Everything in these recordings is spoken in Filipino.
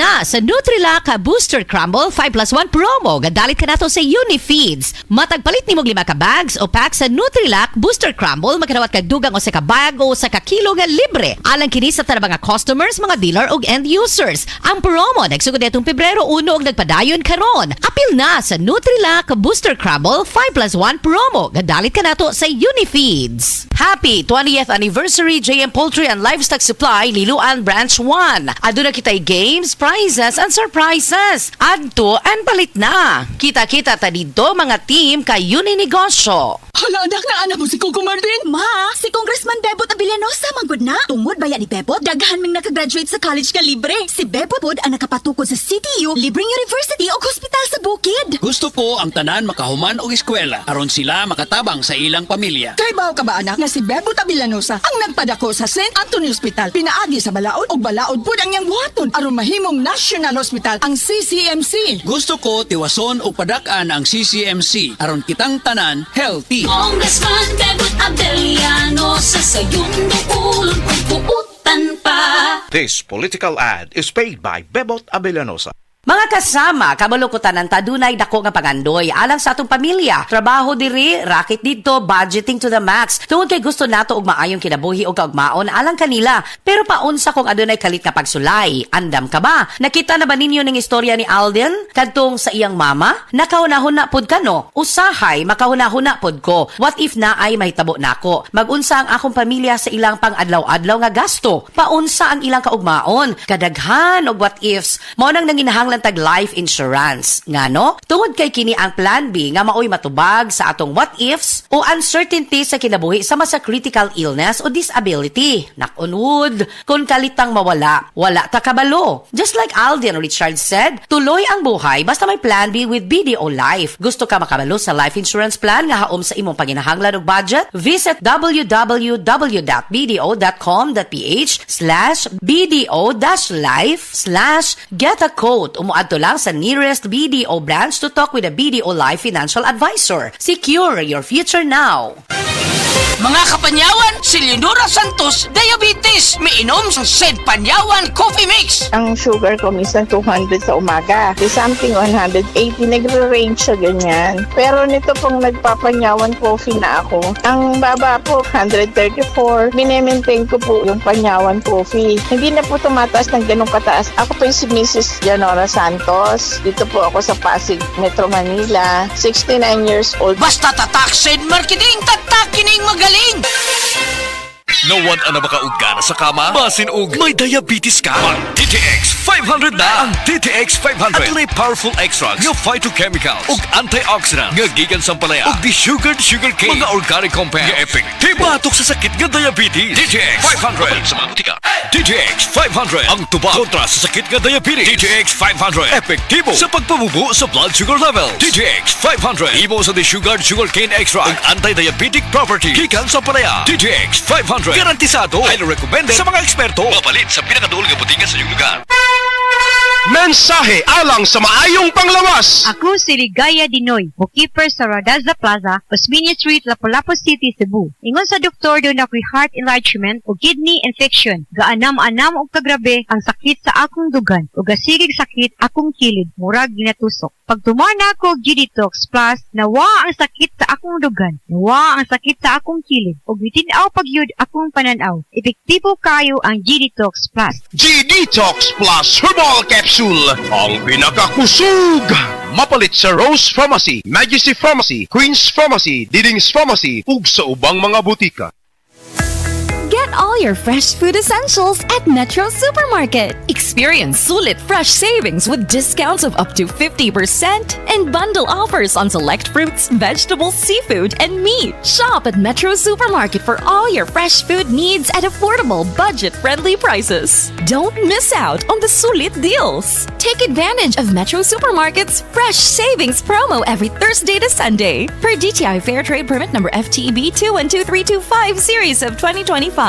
na sa Nutrilak Booster Crumble 5+1 promo. Gadalit ka na to sa Unifeeds. Matagpalit ni mo 5 ka bags o pack sa Nutrilak Booster Crumble, magkanawat kag dugang o sa ka bag o sa ka kilo nga libre. Alang kini sa tanang mga customers, mga dealer ug end users. Ang promo nagsugod itong Pebrero 1 ug nagpadayon karon. Apil na sa Nutrilak Booster Crumble 5+1 promo. Gadalit ka na to sa Unifeeds. Happy 20th anniversary JM Poultry and Livestock Supply Liloan Branch 1. Aduna kitay games, prizes, and surprises. Adto and palit na. Kita-kita ta dito mga team kay Uninegosyo. Hala, anak na anak mo si Coco Martin. Ma, si Congressman Bebot Abilianosa manggod na. Tungod bayan ni Bebot, daghan ming nakagraduate sa college nga libre. Si Bebot pod ang nakapatukod sa CTU, libreng university o hospital sa bukid. Gusto ko ang tanan makahuman og eskwela aron sila makatabang sa ilang pamilya. Kay bao ka ba anak nga si Bebot Abilianosa ang nagpadako sa St. Anthony Hospital. Pinaagi sa balaod o balaod pod ang iyang buhaton aron mahimong National Hospital ang CCMC. Gusto ko tiwason o padak-an ang CCMC aron kitang tanan healthy. Congressman Bebot Abilianosa sa iyong dukulong pagpuutan pa. This political ad is paid by Bebot Abilianosa. Mga kasama, kabalukutan ng tadunay dako nga pangandoy alang sa atong pamilya. Trabaho diri, racket dito, budgeting to the max. Tungod kay gusto nato og maayong kinabuhi o kaugmaon alang kanila. Pero paunsa kung adunay kalit nga pagsulay. Andam ka ba? Nakita na ba ninyo ning istorya ni Alden? Kadtong sa iyang mama? Nakahuna-huna pod ka no? Usahay, makahuna-huna pod ko. What if na ay mahitabo nako? Magunsa ang akong pamilya sa ilang pang-adlaw-adlaw nga gasto? Paunsa ang ilang kaugmaon? Kadaghan og what ifs. Mao nang nanginahanglan tag life insurance. Ngano? Tungod kay kini ang plan B nga maoy matubag sa atong what ifs o uncertainty sa kinabuhi sama sa critical illness o disability. Nakunod, kung kalitang mawala, wala ta kabalo. Just like Alden Richard said, tuloy ang buhay basta may plan B with BDO Life. Gusto ka makabalo sa life insurance plan nga haom sa imong panginahanglan og budget? Visit www.bdo.com.ph/bdo-life/get a quote. Umuadto lang sa nearest BDO branch to talk with a BDO Life financial advisor. Secure your future now. Mga kapanyawan, si Leonora Santos, diabetes. Miinom sa Sed Panyawan Coffee Mix. Ang sugar ko minsan 200 sa umaga. Di something 180, nagre-range siya ganyan. Pero nito pong nagpapanyawan coffee na ako, ang baba po 134. Minemaintain ko po yung panyawan coffee. Hindi na po tumataas ng ganong kataas. Ako po yung si Mrs. Leonora Santos. Dito po ako sa Pasig, Metro Manila. 69 years old. Basta tatak Sed Marketing, tatak kining magaling. Nawad na makaugana sa kama? Basin og may diabetes ka? Mag DTX 500 na! Ang DTX 500 at may powerful extracts nga phytochemicals ug antioxidants nga gikan sa palaya ug desugared sugarcane mga organic compounds nga epektibo batok sa sakit nga diabetes. DTX 500 sa mga butika. DTX 500 ang tubag kontra sa sakit nga diabetes. DTX 500 epektibo sa pagpabubo sa blood sugar level. DTX 500 imo sa desugared sugarcane extract ug anti-diabetic property gikan sa palaya. DTX 500 garantisado. Highly recommended sa mga eksperto. Mapalit sa pinakadulong nga butika sa iyong lugar. Mensahe alang sa maayong panglawas. Ako si Ligaya Dinoy, bookkeeper sa Radaza Plaza, Osmeña Street, Lapu-Lapu City, Cebu. Ingon sa doktor doon ako'y heart enlargement o kidney infection. Gaanam-anam og kagrabe ang sakit sa akong dugan o gasigig sakit akong kilid, murag ginatusok. Pag tumana ako og G-Detox Plus, nawa ang sakit sa akong dugan, nawa ang sakit sa akong kilid, o bitinaw pagyud akong pananaw. Epektibo kayo ang G-Detox Plus. G-Detox Plus Herbal Capsule, ang pinakakusog. Mapalit sa Rose Pharmacy, Majesty Pharmacy, Queen's Pharmacy, Diding's Pharmacy, ug sa ubang mga butika. Get all your fresh food essentials at Metro Supermarket. Experience sulit fresh savings with discounts of up to 50% and bundle offers on select fruits, vegetables, seafood, and meat. Shop at Metro Supermarket for all your fresh food needs at affordable, budget-friendly prices. Don't miss out on the sulit deals. Take advantage of Metro Supermarket's fresh savings promo every Thursday to Sunday. Per DTI Fair Trade Permit number FTEB 212325 series of 2025.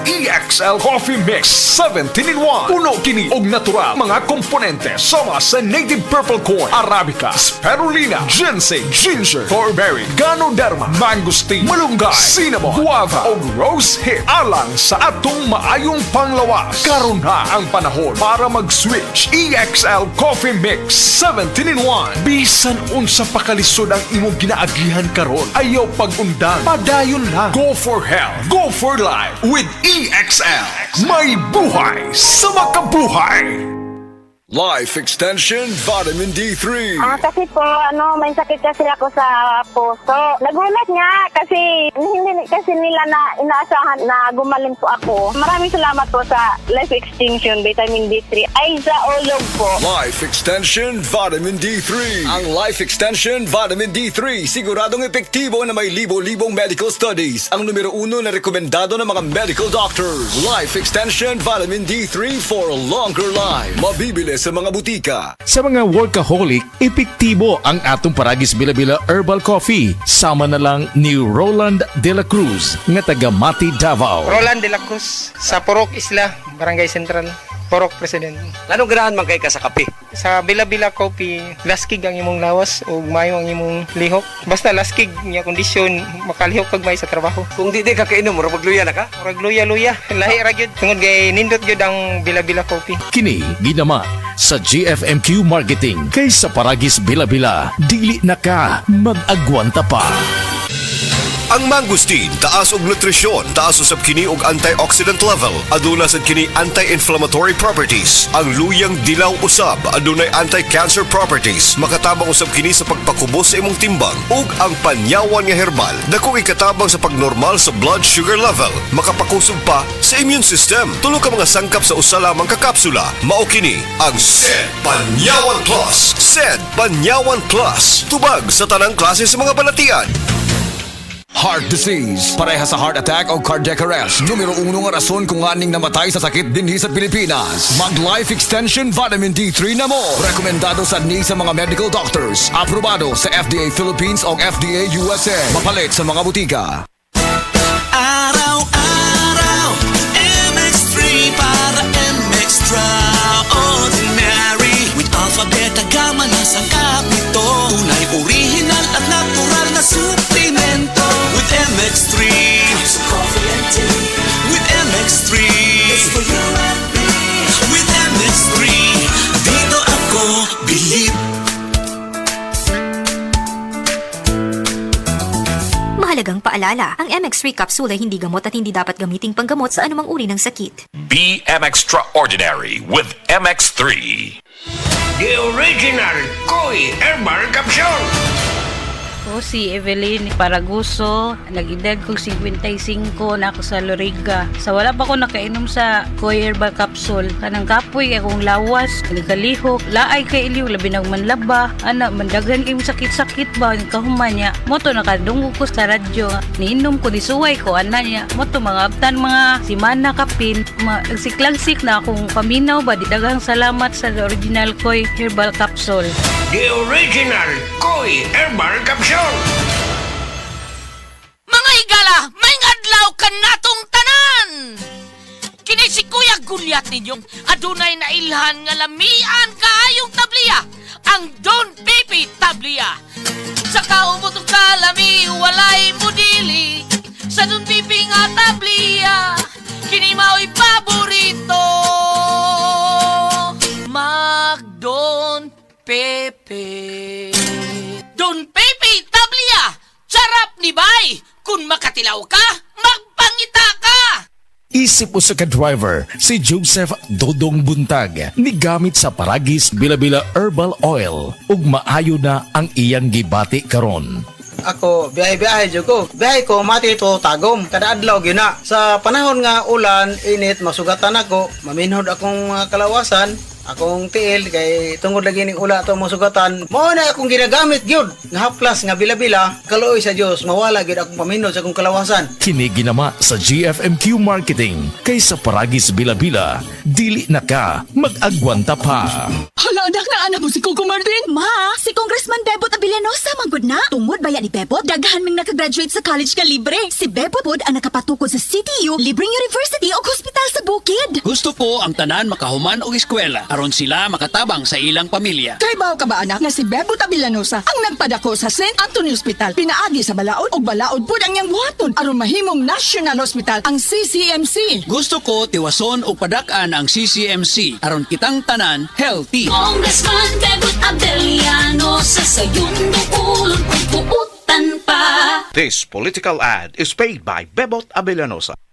EXL Coffee Mix 17-in-1. Puno kini og natural mga komponente sama sa native purple corn, arabica, spirulina, ginseng, ginger, thornberry, ganoderma, mangosteen, malunggay, cinnamon, guava og rose hip alang sa atong maayong panglawas. Karon na ang panahon para mag-switch. EXL Coffee Mix 17-in-1. Bisan unsa pa kalisod ang imong ginaagihan karon, ayaw pag-undang, padayon lang. Go for health, go for life with EXL. May buhay sa makabuhay. Life Extension Vitamin D3. Kasi po, may sakit kasi ako sa puso. Nagulat nga kasi hindi kasi nila na inaasahan na gumaling po ako. Maraming salamat po sa Life Extension Vitamin D3. Ay, sa ulog po. Life Extension Vitamin D3. Ang Life Extension Vitamin D3 siguradong epektibo na may libo-libong medical studies. Ang numero 1 na rekomendado ng mga medical doctors. Life Extension Vitamin D3 for a longer life. Mabibili sa mga butika. Sa mga workaholic, epektibo ang atong Paragis Bila-Bila Herbal Coffee. Sama na lang ni Roland De La Cruz nga taga Mati, Davao. Roland De La Cruz sa Purok Isla, Barangay Central, Purok President. Anong ganahan man kay ka sa kape? Sa Bila-Bila Coffee, laskig ang imong lawas o mayo ang imong lihok. Basta laskig niya kondisyon, makalihok kag may sa trabaho. Kung di ka kainom, murag magluya na ka? Murag luya-luya, lahi ra gyud. Tungod kay nindot gyud ang Bila-Bila Coffee. Kini ginama sa GFMQ Marketing. Kay sa Paragis Bila-Bila, dili na ka mag-agwanta pa. Ang mangosteen taas og nutrisyon, taas usab kini og antioxidant level, aduna sad kini anti-inflammatory properties. Ang luyang dilaw usab adunay anti-cancer properties, makatabang usab kini sa pagpakubos sa imong timbang, ug ang panyawan nga herbal dako ikatabang sa pagnormal sa blood sugar level, makapakusog pa sa immune system. Tulo ka mga sangkap sa usa lamang ka kapsula. Mao kini ang SED Panyawan Plus. SED Panyawan Plus, tubag sa tanang klase sa mga balatian. Heart disease, pareha sa heart attack o cardiac arrest. Numero 1 nga rason kung aning namatay sa sakit dinhi sa Pilipinas. Mag Life Extension Vitamin D3 na mo. Rekomendado sa ni sa mga medical doctors. Aprobado sa FDA Philippines o FDA USA. Mapalit sa mga butika. Araw-araw, MX3 para MX-Traordinary. With Alpha Beta Gamma na sangkap nito. Tunay original at natural na suplemento. With MX3, it's coffee and tea. With MX3, it's for you and me. With MX3, dito ako bilib. Mahalagang paalala, ang MX3 capsule ay hindi gamot at hindi dapat gamiting panggamot sa anumang uri ng sakit. Be MX-Traordinary with MX3. The original Koi Herbal Capsule. Ako si Evelyn Paraguso, nag-edad kong 55 na ako sa Loriga. Sa wala pa ako nakainom sa Koi Herbal Capsule, kanang kapoy akong lawas, nagkalihok, laay kay iliw, labi ng manlaba, anak, mandaghan kay sakit-sakit ba, kahuman niya. Moto nakadunggo ko sa radyo, niinom ko, nisuway ko, anak niya. Moto mga abtan, mga simana kapin, nagsiklagsik na akong paminaw ba, di daghang salamat sa original Koi Herbal Capsule. The original Koi Herbal Capsule. Mga higala, may adlaw ka natong tanan! Kini si Kuya Gulyat ninyo, adunay na ilhan nga lamian kaayong tabliya, ang Don Pipi Tabliya. Sa kaumutong kalami, walay mudili, sa Don Pipi nga tabliya, kini mao'y paborito. Mag-Don Pepe. Don Pepe Tablia! Sarap ni bay! Kung makatilaw ka, magpangita ka! Isip mo sa ka-driver, si Joseph Dodong Buntag, ni gamit sa Paragis Bila-Bila Herbal Oil, ug maayo na ang iyang gibati karon. Ako, biyahe-biyahe dyan ko. Biyahe ko, mati ito tagom. Kada adlaw gina. Sa panahon nga ulan, init, masugatan ako. Maminhod akong kalawasan. Akong tiil, kay tungod lagi ning ula ito masugatan. Mao na akong ginagamit gyud nga haplas nga bila-bila. Kaluoy sa Dios, mawala gyud akong paminod sa akong kalawasan. Kini ginama sa GFMQ Marketing. Kay sa Paragis Bila-Bila, dili na ka mag-agwanta pa. Hala, anak na anak mo si Coco Martin. Ma, si Congressman Bebot Abellanosa manggod na. Tungod baya ni Bebot, daghan ming nakagraduate sa college ka libre. Si Bebot pod ang nakapatukod sa CTU, libreng university o hospital sa bukid. Gusto ko ang tanan makahuman og eskwela aron sila makatabang sa ilang pamilya. Kay baw ka ba anak nga si Bebot Abellanosa ang nagpadako sa St. Anthony Hospital pinaagi sa balaod ug balaod pud ang iyang buhaton aron mahimong National Hospital ang CCMC. Gusto ko tiwason og padak-an ang CCMC aron kitang tanan healthy. Congressman Bebot Abellano sa sayong dukulon kung puutan pa. This political ad is paid by Bebot Abellanosa.